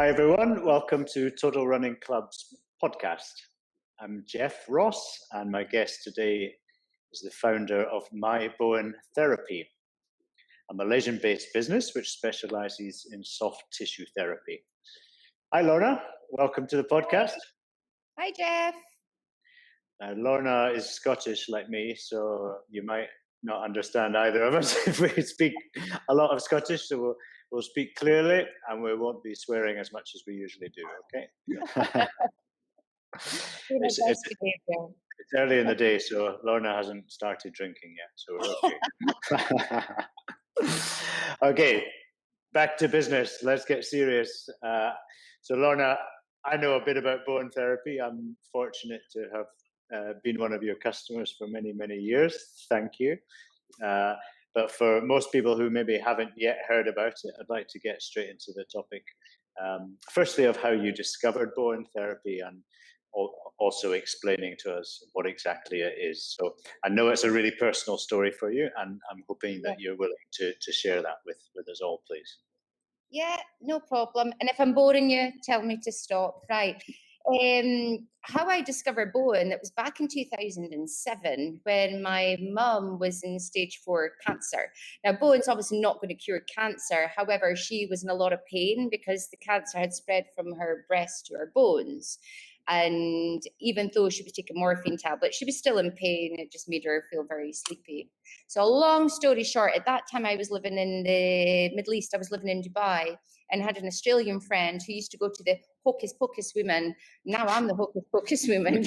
Hi everyone, welcome to Total Running Club's podcast. I'm Jeff Ross and my guest today is the founder of My Bowen Therapy, a Malaysian-based business which specializes in soft tissue therapy. Hi Lorna, welcome to the podcast. Hi Jeff. Lorna is Scottish like me, so you might not understand either of us if we speak a lot of Scottish, so we'll speak clearly and we won't be swearing as much as we usually do, okay? It's early in the day, so Lorna hasn't started drinking yet, so we're okay. Okay, back to business. Let's get serious. So Lorna, I know a bit about Bowen Therapy. I'm fortunate to have been one of your customers for many, many years. Thank you. But for most people who maybe haven't yet heard about it, I'd like to get straight into the topic. Firstly, of how you discovered Bowen Therapy and also explaining to us what exactly it is. So I know it's a really personal story for you, and I'm hoping that you're willing to share that with us all, please. Yeah, no problem. And if I'm boring you, tell me to stop. Right. How I discovered Bowen, it was back in 2007 when my mum was in stage 4 cancer. Now, Bowen's obviously not going to cure cancer. However, she was in a lot of pain because the cancer had spread from her breast to her bones. And even though she was taking morphine tablets, she was still in pain. It just made her feel very sleepy. So long story short, at that time I was living in the Middle East. I was living in Dubai and had an Australian friend who used to go to the Hocus Pocus women. Now I'm the Hocus Pocus woman.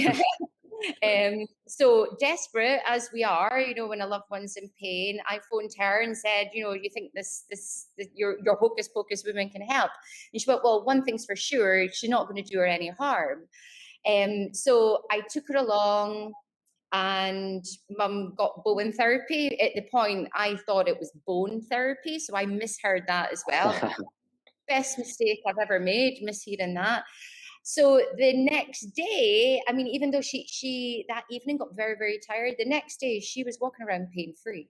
So desperate as we are, you know, when a loved one's in pain, I phoned her and said, you know, you think this your Hocus Pocus woman can help? And she went, well, one thing's for sure, she's not going to do her any harm. So I took her along, and Mum got Bowen Therapy. At the point, I thought it was bone therapy, so I misheard that as well. Best mistake I've ever made, mishearing that. So the next day, I mean, even though she that evening got very, very tired, the next day she was walking around pain-free.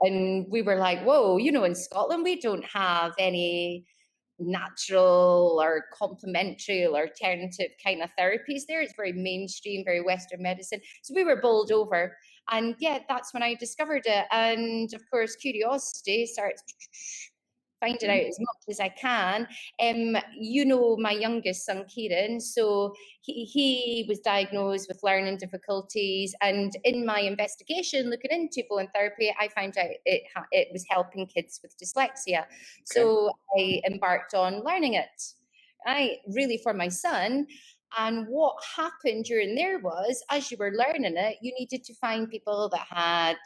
And we were like, whoa, you know, in Scotland, we don't have any natural or complementary or alternative kind of therapies there. It's very mainstream, very Western medicine. So we were bowled over. And yeah, that's when I discovered it. And of course, curiosity starts finding out as much as I can. You know, my youngest son, Kieran, so he was diagnosed with learning difficulties. And in my investigation, looking into Bowen Therapy, I found out it was helping kids with dyslexia. Okay. So I embarked on learning it, really for my son. And what happened during there was, as you were learning it, you needed to find people that had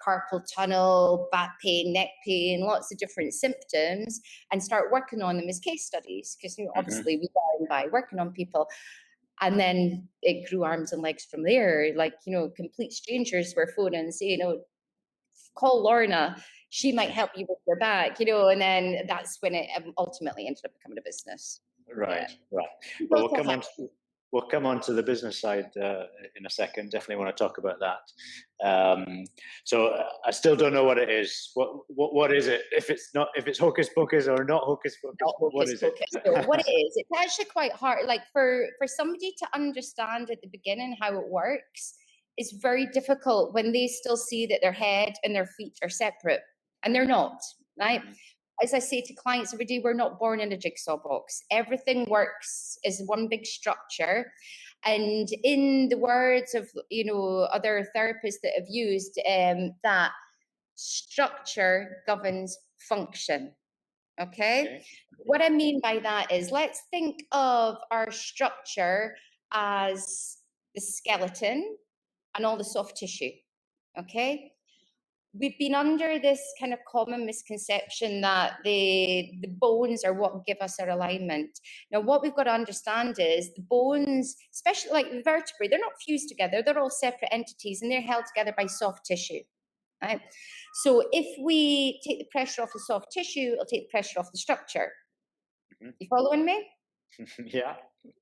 carpal tunnel, back pain, neck pain, lots of different symptoms, and start working on them as case studies. Because, you know, obviously we learn by working on people. And then it grew arms and legs from there. Like, you know, complete strangers were phoning and saying, oh, call Lorna, she might help you with your back, you know, and then that's when it ultimately ended up becoming a business. Right, yeah. Right. Well, we'll come on to the business side in a second. Definitely want to talk about that. So I still don't know what it is. What is it? If it's Hocus Pocus or not Hocus Pocus, what is it? So what it is, it's actually quite hard. Like for somebody to understand at the beginning how it works, it's very difficult when they still see that their head and their feet are separate, and they're not, right? As I say to clients every day, we're not born in a jigsaw box. Everything works as one big structure. And in the words of, you know, other therapists that have used, that structure governs function. Okay? What I mean by that is, let's think of our structure as the skeleton and all the soft tissue. Okay? We've been under this kind of common misconception that the bones are what give us our alignment. Now, what we've got to understand is the bones, especially like the vertebrae, they're not fused together. They're all separate entities, and they're held together by soft tissue. Right? So if we take the pressure off the soft tissue, it'll take the pressure off the structure. You following me? Yeah.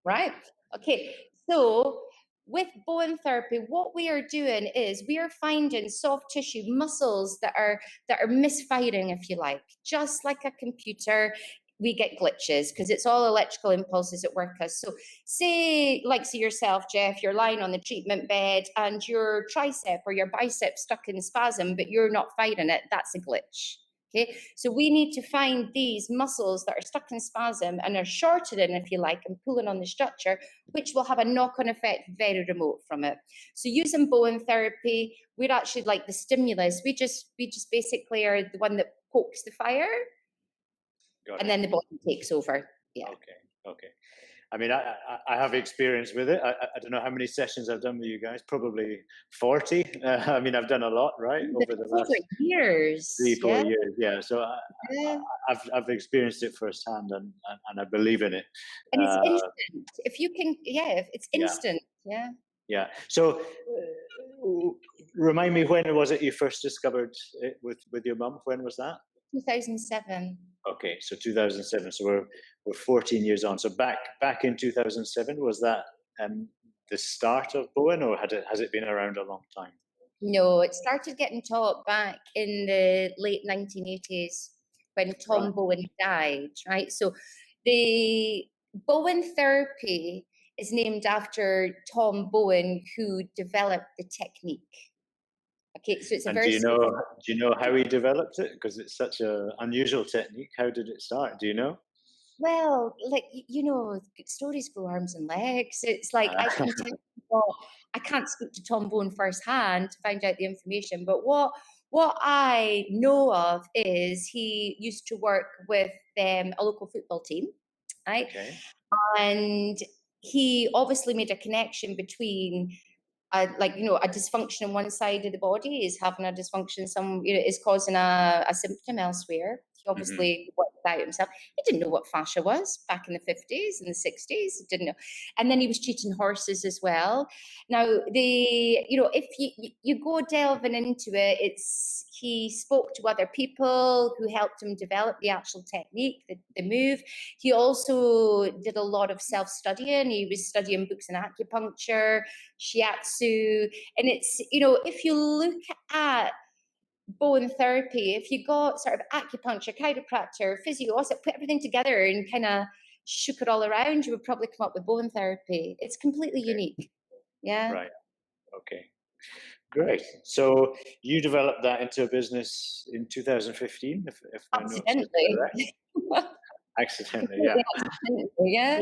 Right? Okay. So with Bowen Therapy, what we are doing is we are finding soft tissue muscles that are misfiring, if you like, just like a computer. we get glitches because it's all electrical impulses at work us. So say yourself, Jeff, you're lying on the treatment bed and your tricep or your bicep stuck in spasm, but you're not fighting it. That's a glitch. Okay, so we need to find these muscles that are stuck in spasm and are shortening, if you like, and pulling on the structure, which will have a knock-on effect very remote from it. So using Bowen therapy, we're actually like the stimulus. We just basically are the one that pokes the fire, and then the body takes over. Yeah. Okay. I mean, I have experience with it. I don't know how many sessions I've done with you guys. Probably 40. I mean, I've done a lot, right, over the last years, 3-4 years. Yeah. So yeah. I've experienced it firsthand, and I believe in it. And it's instant. If you can, it's instant. Yeah. Yeah. So remind me, when was it you first discovered it with your mum? When was that? 2007. Okay, so 2007. So we're 14 years on. So back in 2007, was that the start of Bowen, or has it been around a long time? No, it started getting taught back in the late 1980s when Tom Bowen died, right? So the Bowen therapy is named after Tom Bowen, who developed the technique. Okay, so it's a very. Do you know how he developed it? Because it's such an unusual technique. How did it start? Do you know? Well, stories grow arms and legs. It's like I can tell you, I can't speak to Tom Bowen firsthand to find out the information, but what I know of is he used to work with a local football team, right? Okay. And he obviously made a connection between a dysfunction on one side of the body is having a dysfunction, is causing a symptom elsewhere. He obviously worked it out himself. He didn't know what fascia was back in the 50s and the 60s. He didn't know. And then he was treating horses as well. Now, if you go delving into it, he spoke to other people who helped him develop the actual technique, the move. He also did a lot of self-studying. He was studying books on acupuncture, shiatsu, and it's, if you look at Bowen therapy, if you got sort of acupuncture, chiropractor, physio, also put everything together and kind of shook it all around, you would probably come up with Bowen therapy. It's completely unique. Yeah. Right. Okay. Great. So you developed that into a business in 2015, if my notes are correct. Accidentally, yeah. Yeah.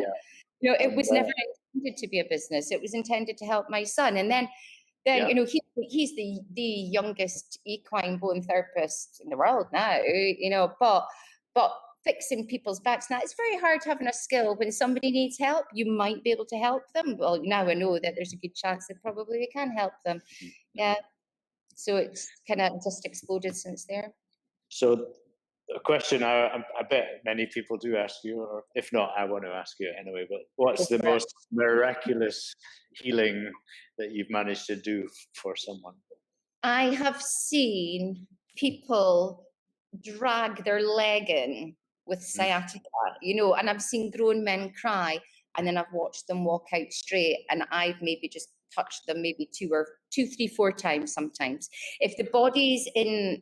Yeah. It was never intended to be a business. It was intended to help my son. And then he's the youngest equine Bowen therapist in the world now, but fixing people's backs. Now, it's very hard having a skill. When somebody needs help, you might be able to help them. Well, now I know that there's a good chance that probably we can help them. Yeah. So it's kind of just exploded since there. So a question I bet many people do ask you, or if not, I want to ask you anyway, but what's the most miraculous healing that you've managed to do for someone? I have seen people drag their leg in with sciatica, and I've seen grown men cry, and then I've watched them walk out straight, and I've maybe just touched them maybe 2, 3, 4 times sometimes. If the body's in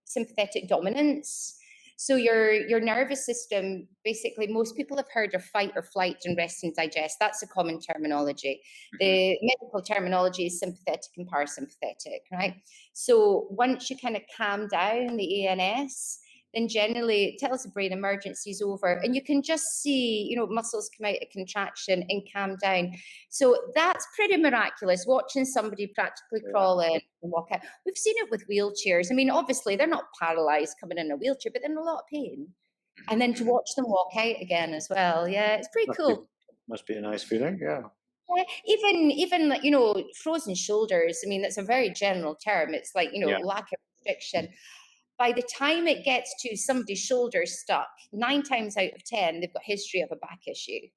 sympathetic dominance, so your nervous system, basically, most people have heard of fight or flight and rest and digest. That's a common terminology. The medical terminology is sympathetic and parasympathetic, right? So once you kind of calm down the ANS, then generally it tells the brain emergency is over, and you can just see, muscles come out of contraction and calm down. So that's pretty miraculous, watching somebody practically crawl in and walk out. We've seen it with wheelchairs. I mean, obviously they're not paralyzed coming in a wheelchair, but they're in a lot of pain. And then to watch them walk out again as well. Yeah, it's pretty cool. Must be a nice feeling, yeah. Even frozen shoulders. I mean, that's a very general term. It's like, lack of restriction. By the time it gets to somebody's shoulders stuck, 9 times out of 10, they've got history of a back issue.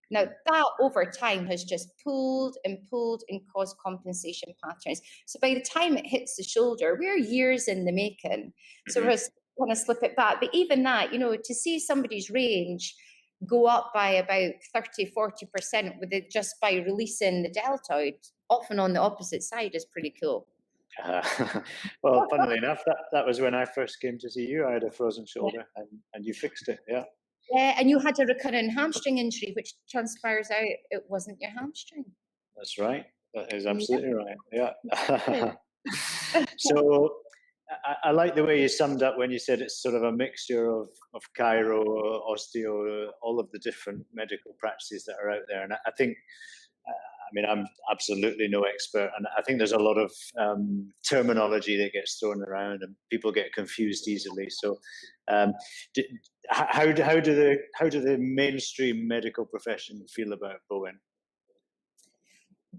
Now, that over time has just pulled and caused compensation patterns. So by the time it hits the shoulder, we're years in the making. So we're going to slip it back. But even that, to see somebody's range go up by about 30, 40% just by releasing the deltoid, often on the opposite side, is pretty cool. Well, funnily enough, that was when I first came to see you. I had a frozen shoulder, and you fixed it. Yeah, Yeah, and you had a recurrent hamstring injury, which transpires out it wasn't your hamstring. that's right. That is Yeah. absolutely right. Yeah. So I like the way you summed up when you said it's sort of a mixture of chiro, osteo, all of the different medical practices that are out there. And I think, I mean, I'm absolutely no expert, and I think there's a lot of terminology that gets thrown around, and people get confused easily. So, um, d how do the mainstream medical profession feel about Bowen?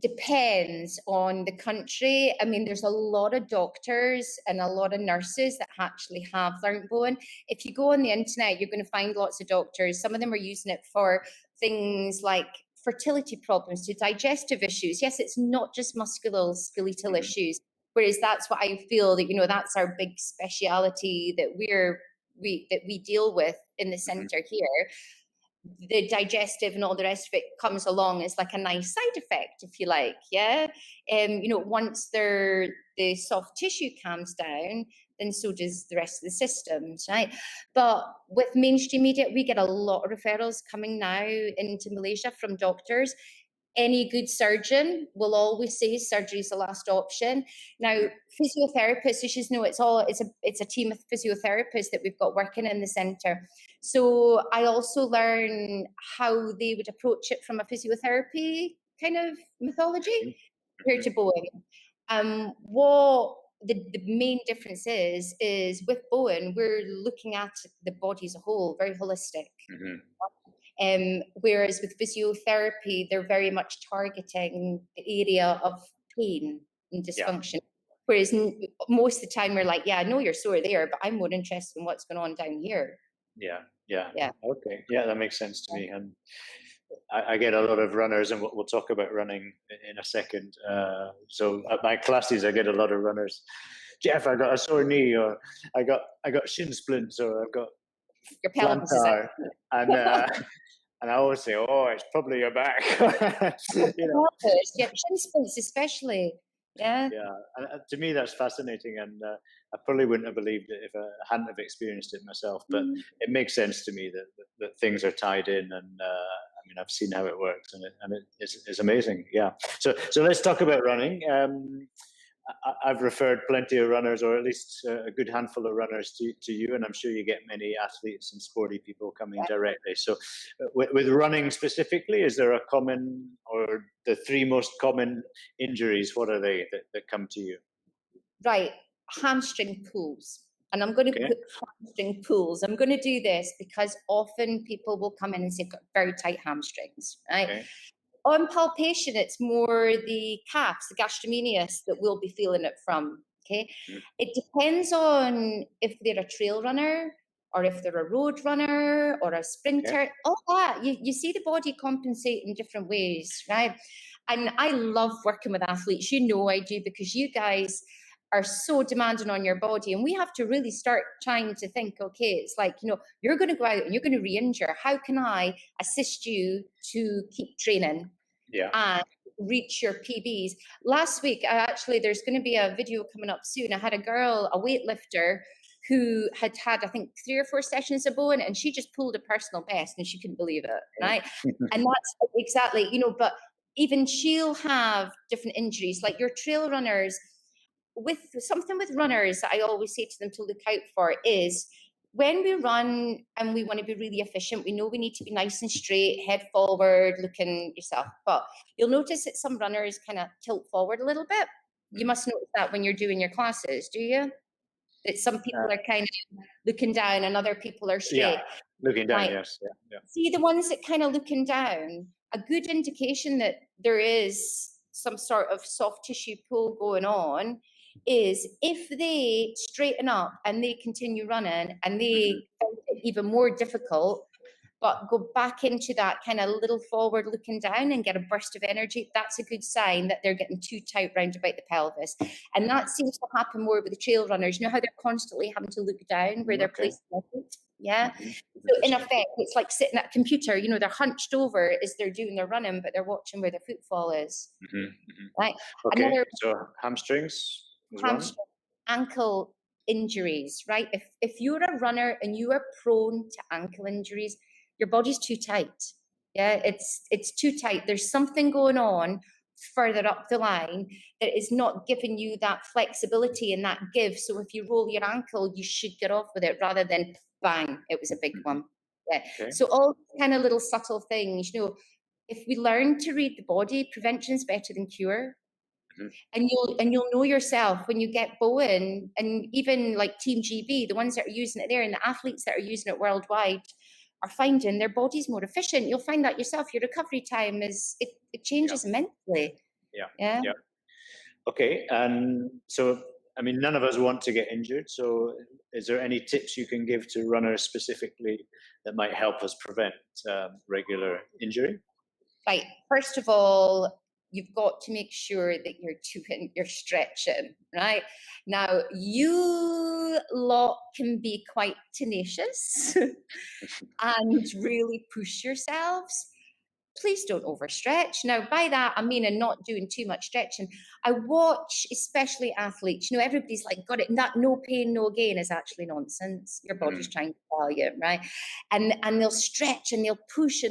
Depends on the country. I mean, there's a lot of doctors and a lot of nurses that actually have learned Bowen. If you go on the internet, you're going to find lots of doctors. Some of them are using it for things like fertility problems, to digestive issues. Yes, it's not just musculoskeletal Mhm. issues. Whereas that's what I feel that, you know, that's our big speciality that we deal with in the Mhm. center here. The digestive and all the rest of it comes along as like a nice side effect, if you like. Yeah. You know, once the soft tissue calms down, then so does the rest of the systems, right? But with mainstream media, we get a lot of referrals coming now into Malaysia from doctors. Any good surgeon will always say surgery is the last option. Now, Mhm. physiotherapists, you should know it's a team of physiotherapists that we've got working in the centre. So I also learn how they would approach it from a physiotherapy kind of mythology Mhm. compared Mhm. to Bowen. What the main difference is with Bowen, we're looking at the body as a whole, very holistic. Mhm. Whereas with physiotherapy, they're very much targeting the area of pain and Yeah. dysfunction. Whereas most of the time, we're like, yeah, I know you're sore there, but I'm more interested in what's going on down here. Yeah. Yeah. Yeah. Okay. Yeah, that makes sense to me. And I get a lot of runners, and we'll talk about running in a second. So at my classes, I get a lot of runners. Jeff, I got a sore knee, or I got shin splints, or I've got Your pelvis is plantar, out. and and I always say, oh, it's probably your back. you know, Pelvis, yeah, shin splints especially. Yeah. yeah. And to me, that's fascinating, and I probably wouldn't have believed it if I hadn't have experienced it myself. But Mm. it makes sense to me that things are tied in, and I mean, I've seen how it works, and it's amazing. Yeah. So let's talk about running. I've referred plenty of runners, or at least a good handful of runners, to you, and I'm sure you get many athletes and sporty people coming directly. So, with running specifically, is there a common, or the three most common injuries? What are they that come to you? Right, hamstring pulls. And I'm going to Okay. put hamstring pulls. I'm going to do this because often people will come in and say, I've got very tight hamstrings, right? Okay. On palpation, it's more the calves, the gastromenius, that we'll be feeling it from. Okay. Mhm. It depends on if they're a trail runner or if they're a road runner or a Okay. sprinter, all that. You see the body compensate in different ways, right? And I love working with athletes. You know I do, because you guys are so demanding on your body, and we have to really start trying to think, okay, it's like, you know, you're going to go out and you're going to re-injure. How can I assist you to keep training Yeah. and reach your PBs? Last week, there's going to be a video coming up soon. I had a girl, a weightlifter, who had I think 3 or 4 sessions of Bowen, and she just pulled a personal best, and she couldn't believe it, right? And that's exactly, you know, but even she'll have different injuries, like your trail runners. With something with runners that I always say to them to look out for is when we run and we want to be really efficient, we know we need to be nice and straight, head forward, looking yourself. But you'll notice that some runners kind of tilt forward a little bit. You Mm. must notice that when you're doing your classes, do you? That some people Uh, are kind of looking down and other people are yeah. straight. Looking down. Right. Yes. Yeah. Yeah. See the ones that kind of looking down, a good indication that there is some sort of soft tissue pull going on is if they straighten up and they continue running and Mhm. they find it even more difficult, but go back into that kind of little forward looking down and get a burst of energy, that's a good sign that they're getting too tight round about the pelvis. And that seems to happen more with the trail runners. You know how they're constantly having to look down where they're Okay. placing their feet? Yeah. Mhm. So in Interesting. effect, it's like sitting at a computer, you know, they're hunched over as they're doing their running, but they're watching where their footfall is. Mhm. Mhm. Right. Okay. Another So hamstrings. was one. hamstring, ankle injuries, right? If you're a runner and you are prone to ankle injuries, your body's too tight. Yeah, it's too tight. There's something going on further up the line that is not giving you that flexibility and that give. So if you roll your ankle, you should get off with it rather than bang, it was a big one. Yeah. Okay. So all kind of little subtle things, if we learn to read the body, prevention is better than cure. Mhm. And you'll know yourself when you get Bowen, and even like Team GB, the ones that are using it there and the athletes that are using it worldwide are finding their bodies more efficient. You'll find that yourself. Your recovery time it changes immensely. Yeah. Yeah. Yeah. Okay. And so, I mean, none of us want to get injured. So, is there any tips you can give to runners specifically that might help us prevent regular injury? Right. First of all, you've got to make sure that you're stretching, right? Now, you lot can be quite tenacious and really push yourselves. Please don't overstretch. Now, by that, I mean, and not doing too much stretching. I watch, especially athletes, everybody's like, got it, that no pain, no gain is actually nonsense. Your body's trying to tell you, right? And they'll stretch and they'll push,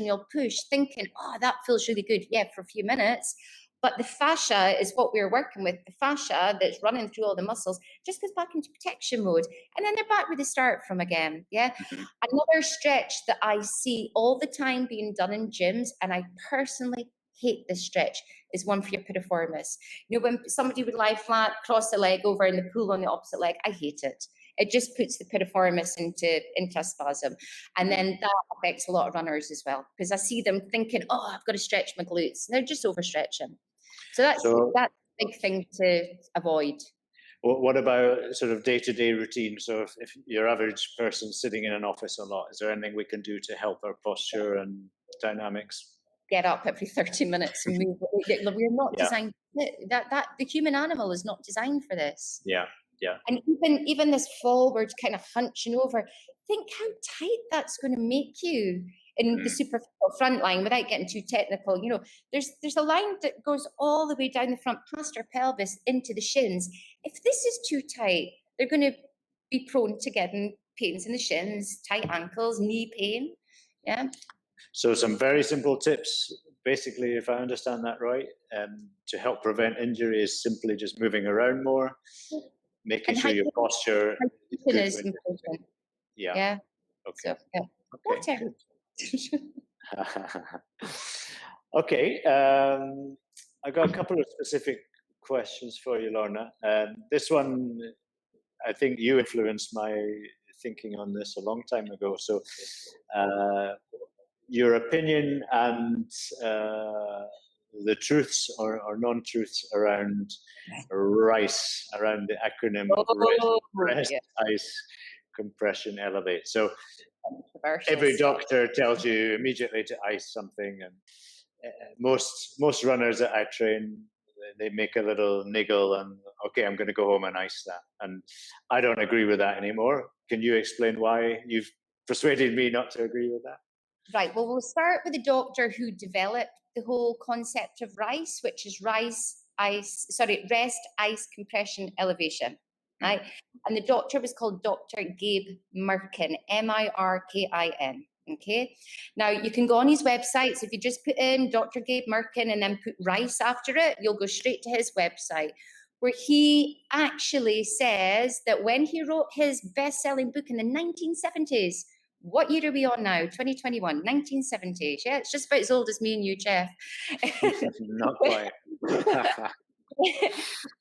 thinking, oh, that feels really good. Yeah, for a few minutes. But the fascia is what we're working with. The fascia that's running through all the muscles just goes back into protection mode. And then they're back where they start from again. Yeah. Mhm. Another stretch that I see all the time being done in gyms, and I personally hate this stretch, is one for your piriformis. When somebody would lie flat, cross the leg over, and the pull on the opposite leg, I hate it. It just puts the piriformis into a spasm. And then that affects a lot of runners as well, because I see them thinking, oh, I've got to stretch my glutes. And they're just overstretching. So that's So, a big thing to avoid. what about sort of day-to-day routine? So, if your average person's sitting in an office a lot, is there anything we can do to help our posture and dynamics? Get up every 30 minutes and move. We're not Yeah, designed that the human animal is not designed for this. yeah, yeah. And even this forward kind of hunching over, think how tight that's going to make you in the Mm. superficial front line without getting too technical. There's a line that goes all the way down the front past our pelvis into the shins. If this is too tight, they're going to be prone to getting pains in the shins, tight ankles, knee pain. Yeah. So, some very simple tips. Basically, if I understand that right, to help prevent injury is simply just moving around more, making And sure your posture is hydration good is when. important. Yeah. Yeah. Okay. So yeah. Okay. Water. Good. Okay. I got a couple of specific questions for you, Lorna. This one, I think you influenced my thinking on this a long time ago. So, uh, your opinion and the truths or non-truths around RICE, around the acronym of Oh, rest, yeah. ice, compression, elevate. So Controversial every stuff. doctor tells you immediately to ice something, and most runners that I train, they make a little niggle and okay, I'm going to go home and ice that, and I don't agree with that anymore. Can you explain why you've persuaded me not to agree with that? Right. Well, we'll start with the doctor who developed the whole concept of RICE, which is rest, ice, compression, elevation. Right. And the doctor was called Dr. Gabe Mirkin, Mirkin. Okay. Now you can go on his website. So if you just put in Dr. Gabe Mirkin and then put RICE after it, you'll go straight to his website, where he actually says that when he wrote his best-selling book in the 1970s, what year are we on now? 2021, 1970s. Yeah, it's just about as old as me and you, Jeff. Not quite.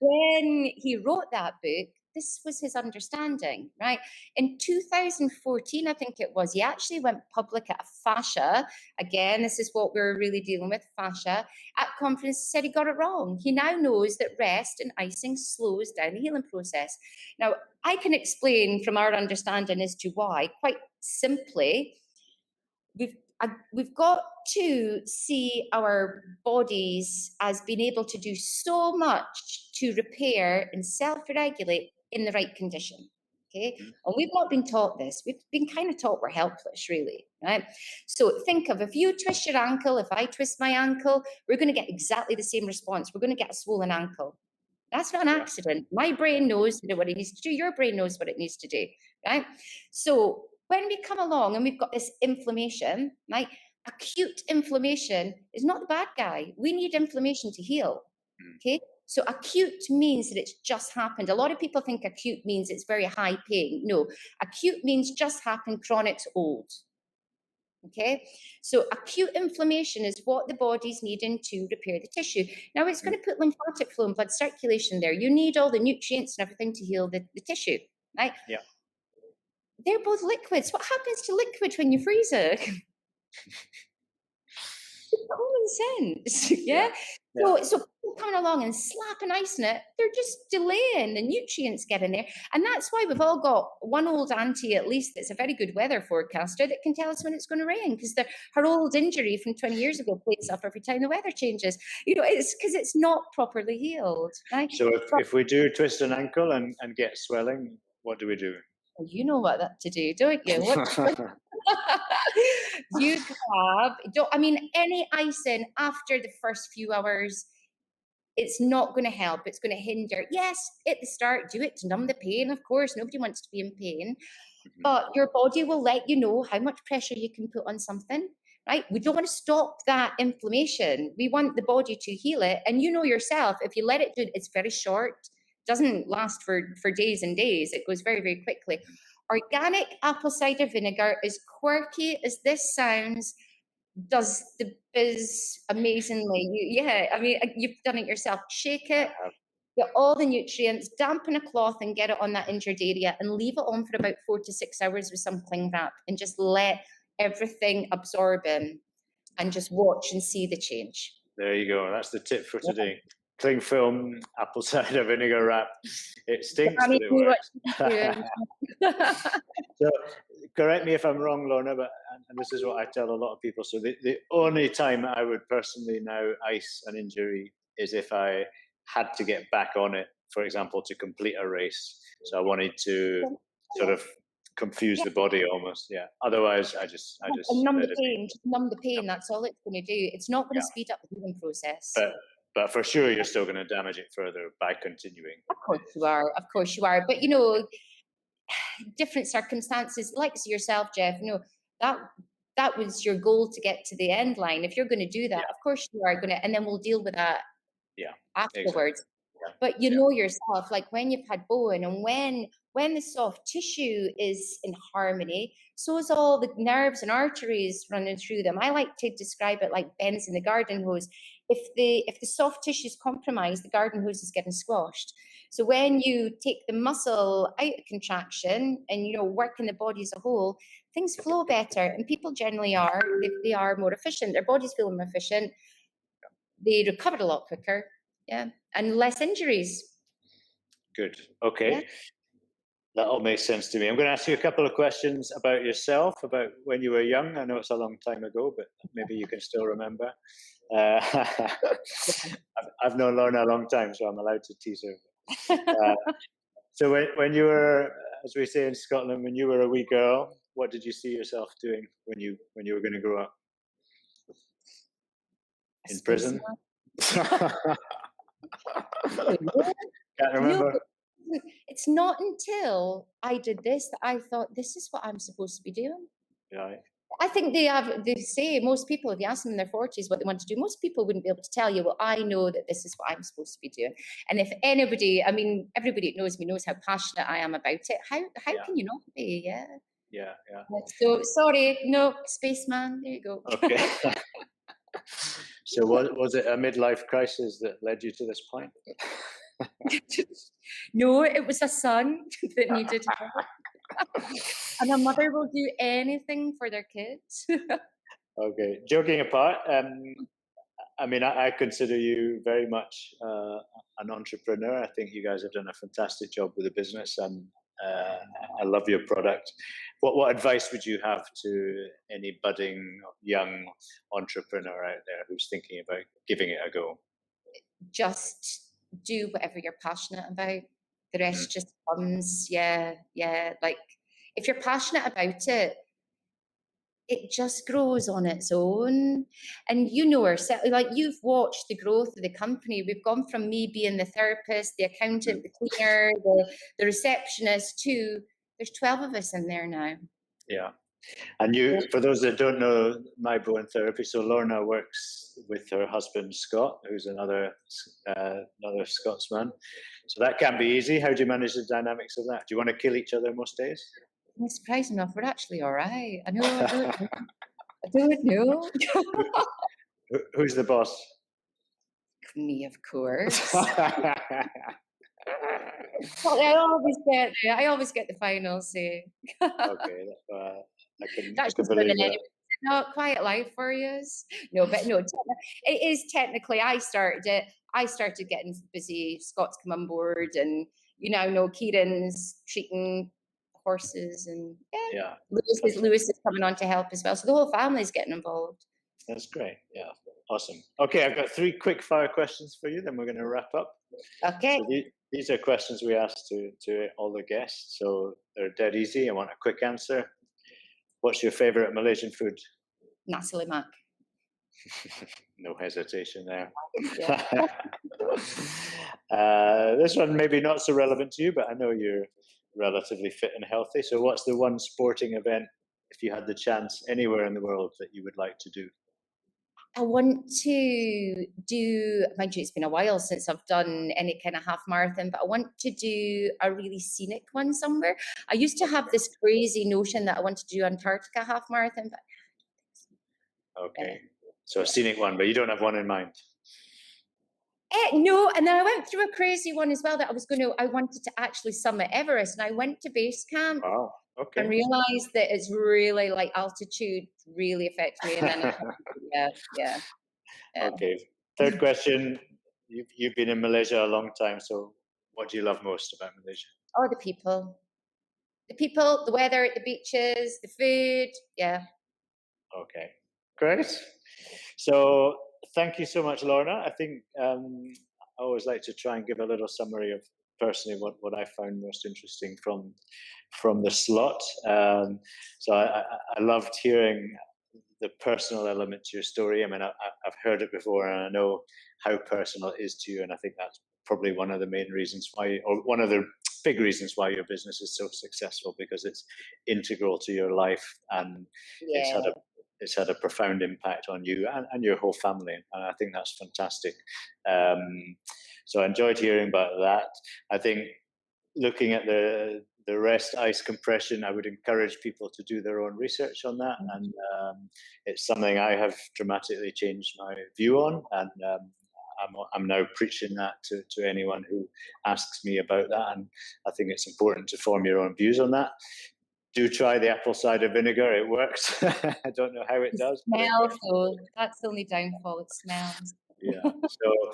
When he wrote that book, this was his understanding, right? In 2014, I think it was, he actually went public at a fascia. Again, this is what we're really dealing with, fascia. At conference, said he got it wrong. He now knows that rest and icing slows down the healing process. Now, I can explain from our understanding as to why, quite simply. We've got to see our bodies as being able to do so much to repair and self-regulate in the right condition. Okay. And we've not been taught this. We've been kind of taught we're helpless, really. Right. So think of, if you twist your ankle, if I twist my ankle, we're going to get exactly the same response. We're going to get a swollen ankle. That's not an Yeah. accident. My brain knows what it needs to do. Your brain knows what it needs to do, right? So when we come along and we've got this inflammation, right? Acute inflammation is not the bad guy. We need inflammation to heal. Okay. So acute means that it's just happened. A lot of people think acute means it's very high pain. No, acute means just happened, chronic's old. Okay, so acute inflammation is what the body's needing to repair the tissue. Now it's going to put lymphatic flow and blood circulation there. You need all the nutrients and everything to heal the tissue, right? Yeah. They're both liquids. What happens to liquid when you freeze it? Common sense, yeah? So people coming along and slapping ice in it, they're just delaying the nutrients getting there. And that's why we've all got one old auntie, at least, that's a very good weather forecaster that can tell us when it's going to rain, because her old injury from 20 years ago plays up every time the weather changes. It's because it's not properly healed, right? So if we do twist an ankle and get swelling, what do we do? Well, you know what to do, don't you? You any icing after the first few hours, it's not going to help. It's going to hinder. Yes, at the start, do it to numb the pain. Of course, nobody wants to be in pain, but your body will let you know how much pressure you can put on something, right? We don't want to stop that inflammation. We want the body to heal it. And you know yourself, if you let it do it, it's very short. Doesn't last for days and days. It goes very, very quickly. Organic apple cider vinegar, as quirky as this sounds, does the biz amazingly. You've done it yourself. Shake it, get all the nutrients, dampen a cloth and get it on that injured area and leave it on for about 4 to 6 hours with some cling wrap and just let everything absorb in and just watch and see the change. There you go. That's the tip for today. Cling film, apple cider vinegar wrap. It stinks, but it works. So, correct me if I'm wrong, Lorna, but and this is what I tell a lot of people. So the only time I would personally now ice an injury is if I had to get back on it, for example, to complete a race. So I wanted to sort of confuse the body almost. Yeah. Otherwise, I just numb the pain. Just numb the pain. That's all it's going to do. It's not going to speed up the healing process. But for sure, you're still going to damage it further by continuing. Of course you are. Of course you are. But different circumstances, like yourself, Jeff. That was your goal to get to the end line. If you're going to do that, of course you are going to, and then we'll deal with that. Afterwards. Exactly. But you know yourself, like when you've had Bowen and when the soft tissue is in harmony, so is all the nerves and arteries running through them. I like to describe it like bends in the garden hose. If the soft tissue is compromised, the garden hose is getting squashed. So when you take the muscle out of contraction and work in the body as a whole, things flow better, and people generally are. They are more efficient. Their bodies feel more efficient. They recover a lot quicker, and less injuries. Good. Okay. That all makes sense to me. I'm going to ask you a couple of questions about yourself, about when you were young. I know it's a long time ago, but maybe you can still remember. I've known Lorna a long time, so I'm allowed to tease her. So when you were, as we say in Scotland, when you were a wee girl, what did you see yourself doing when you were going to grow up? In prison? Can't remember. It's not until I did this that I thought, this is what I'm supposed to be doing. Right. I think they say most people, if you ask them in their 40s what they want to do, most people wouldn't be able to tell you, well, I know that this is what I'm supposed to be doing. And if anybody, everybody that knows me knows how passionate I am about it. How can you not be? Yeah. So sorry, no, spaceman, there you go. Okay. So was it a midlife crisis that led you to this point? No, it was a son that needed help. And a mother will do anything for their kids. Okay, joking apart, I consider you very much an entrepreneur. I think you guys have done a fantastic job with the business, and I love your product. What advice would you have to any budding young entrepreneur out there who's thinking about giving it a go? Just do whatever you're passionate about. The rest just comes. Like if you're passionate about it, it just grows on its own. And you know ourselves, like you've watched the growth of the company. We've gone from me being the therapist, the accountant, the cleaner, the receptionist to there's 12 of us in there now. Yeah. And you, for those that don't know My Bowen Therapy, so Lorna works with her husband Scott, who's another Scotsman. So that can be easy. How do you manage the dynamics of that? Do you want to kill each other most days? Surprising enough, we're actually all right. I know, I don't know. I don't know. Who's the boss? Me, of course. Okay, Well, I always get the final say. I That's can just living believe that. anyway. No, quiet life for you. No, but no, it is technically. I started it. I started getting busy. Scott's come on board, and you now know Kieran's treating horses, and Yeah, Lewis is coming on to help as well. So the whole family's getting involved. that's great. Yeah, awesome. Okay, I've got 3 quick fire questions for you. Then we're going to wrap up. Okay. So these are questions we ask to all the guests. So they're dead easy. I want a quick answer. What's your favorite Malaysian food? Nasi lemak. No hesitation there. Yeah. This one maybe not so relevant to you, but I know you're relatively fit and healthy. So what's the one sporting event, if you had the chance, anywhere in the world that you would like to do? I want to do, mind you, it's been a while since I've done any kind of half marathon, but I want to do a really scenic one somewhere. I used to have this crazy notion that I wanted to do Antarctica half marathon, but Okay. So a scenic one, but you don't have one in mind. no, and then I went through a crazy one as well that I wanted to actually summit Everest, and I went to base camp Oh, okay. and realized that it's really like altitude really affects me. And then, yeah. Okay. Third question. You've been in Malaysia a long time, so what do you love most about Malaysia? Oh, the people, the weather, the beaches, the food. Yeah. Okay, great. So thank you so much, Lorna. I think I always like to try and give a little summary of personally what I found most interesting from the slot. So I loved hearing the personal element to your story. I mean, I've heard it before, and I know how personal it is to you, and I think that's probably one of the main reasons why, or one of the big reasons why your business is so successful, because it's integral to your life, and Yeah. it's had a profound impact on you and your whole family, and I think that's fantastic. So I enjoyed hearing about that. I think looking at the rest ice compression, I would encourage people to do their own research on that, and it's something I have dramatically changed my view on, and I'm now preaching that to anyone who asks me about that, and I think it's important to form your own views on that. Do try the apple cider vinegar; it works. I don't know how it does. Smells, so that's the only downfall. It smells. Yeah. So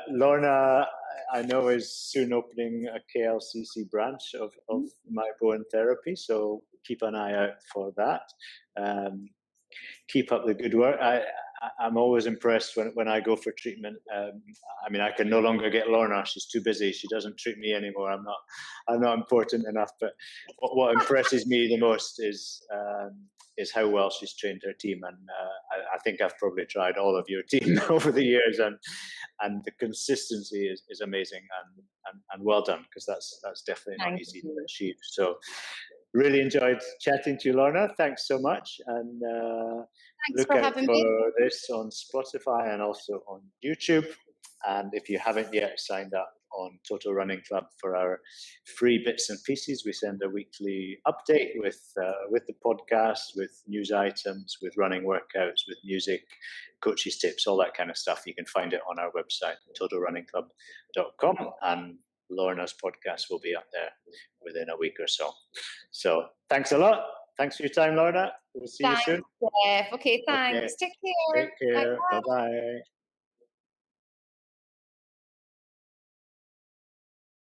Lorna, I know, is soon opening a KLCC branch of My Bowen Therapy, so keep an eye out for that. Keep up the good work. I'm always impressed when I go for treatment. I mean, I can no longer get Lorna; she's too busy. She doesn't treat me anymore. I'm not important enough. But what impresses me the most is how well she's trained her team, and I think I've probably tried all of your team over the years, and the consistency is amazing, and well done, because that's definitely not Thank easy you. to achieve. So really enjoyed chatting to you, Lorna. Thanks so much, and Thanks look for out having for me. this on Spotify and also on YouTube. And if you haven't yet signed up on Total Running Club for our free bits and pieces, we send a weekly update with the podcast, with news items, with running workouts, with music, coaches tips, all that kind of stuff. You can find it on our website, totalrunningclub.com, and Lorna's podcast will be up there within a week or so. So thanks a lot. Thanks for your time, Lorna. We'll see you soon. Thanks, Jeff. Okay, thanks. Okay. Take care. Take care. Bye-bye.